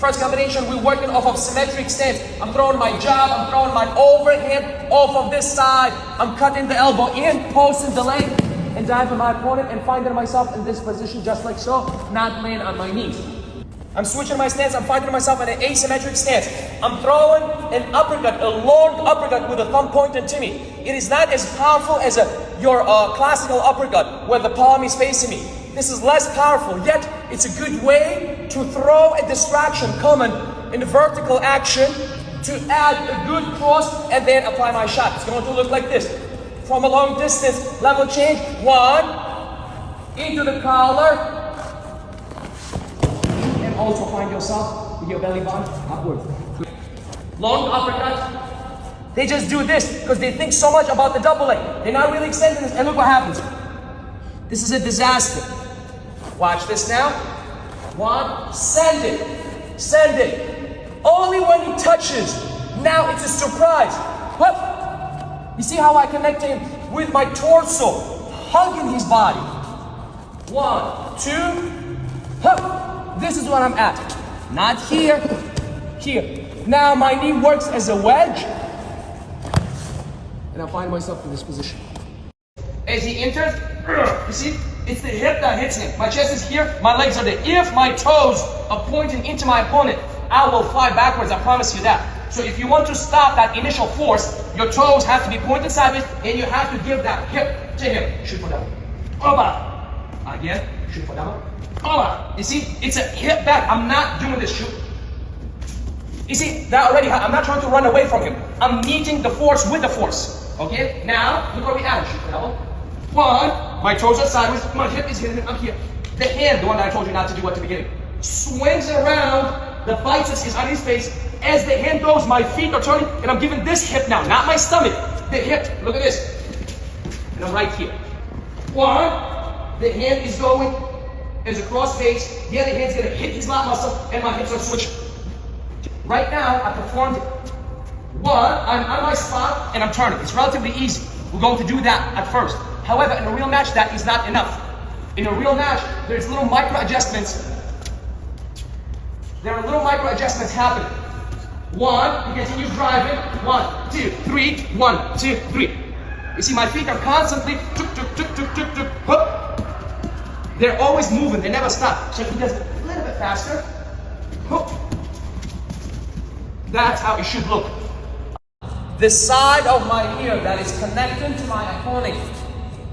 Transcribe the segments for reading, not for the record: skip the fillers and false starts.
First combination, we're working off of symmetric stance. I'm throwing my jab, I'm throwing my overhand off of this side. I'm cutting the elbow in, posting the leg, and diving my opponent and finding myself in this position just like so, not laying on my knees. I'm switching my stance, I'm finding myself in an asymmetric stance. I'm throwing an uppercut, a long uppercut with a thumb pointing to me. It is not as powerful as your classical uppercut where the palm is facing me. This is less powerful, yet it's a good way to throw a distraction coming in the vertical action to add a good cross and then apply my shot. It's going to look like this. From a long distance, level change, 1, into the collar, and also find yourself with your belly button upward. Long uppercut. They just do this because they think so much about the double leg. They're not really extending this, and look what happens. This is a disaster. Watch this now. 1, send it. Send it. Only when he touches. Now it's a surprise. What? You see how I connect him with my torso, hugging his body. 1, 2, hup. This is what I'm at. Not here. Here. Now my knee works as a wedge. And I find myself in this position. As he enters, you see, it's the hip that hits him. My chest is here, my legs are there. If my toes are pointing into my opponent, I will fly backwards, I promise you that. So if you want to stop that initial force, your toes have to be pointed sideways and you have to give that hip to him. Shoot for down. Oba. Again, shoot for down. Oba. You see, it's a hip back. I'm not doing this shoot. You see, that already, I'm not trying to run away from him. I'm meeting the force with the force. Okay, now, look where we added. Shoot for double. 1, my toes are sideways, my hip is hitting him, I'm here. The hand, the one that I told you not to do at the beginning, swings around, the biceps is on his face. As the hand goes, my feet are turning, and I'm giving this hip now, not my stomach, the hip, look at this. And I'm right here. 1, the hand is going as a cross face, the other hand's gonna hit his lat muscle, and my hips are switching. Right now, I performed 1, I'm on my spot, and I'm turning. It's relatively easy. We're going to do that at first. However, in a real match, that is not enough. In a real match, there's little micro adjustments. There are little micro adjustments happening. 1, you continue driving. 1, 2, 3, 1, 2, 3. You see, my feet are constantly tuk, tuk, tuk, tuk, tuk, tuk, hook. They're always moving, they never stop. So if he does it a little bit faster, hook. That's how it should look. The side of my ear that is connecting to my opponent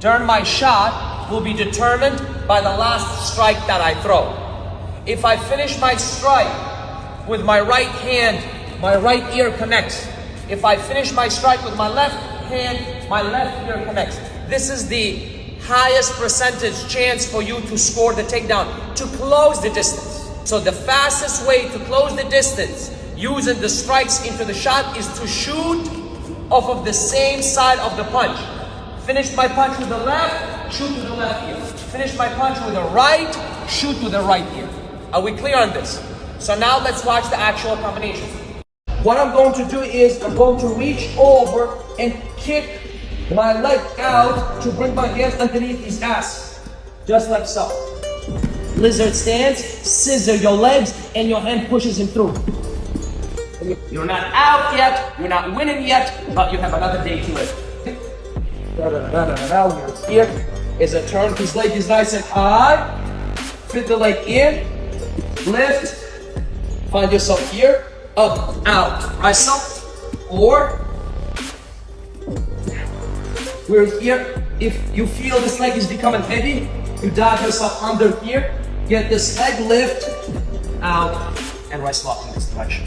during my shot will be determined by the last strike that I throw. If I finish my strike with my right hand, my right ear connects. If I finish my strike with my left hand, my left ear connects. This is the highest percentage chance for you to score the takedown, to close the distance. So the fastest way to close the distance using the strikes into the shot is to shoot off of the same side of the punch. Finish my punch with the left, shoot to the left ear. Finish my punch with the right, shoot to the right ear. Are we clear on this? So now let's watch the actual combination. What I'm going to do is I'm going to reach over and kick my leg out to bring my hands underneath his ass. Just like so. Lizard stance, scissor your legs, and your hand pushes him through. You're not out yet, you're not winning yet, but you have another day to live. Here is a turn, his leg is nice and high. Fit the leg in, lift, find yourself here, up, out, rise up, or we're here. If you feel this leg is becoming heavy, you dive yourself under here, get this leg lift, out, and rise up in this direction.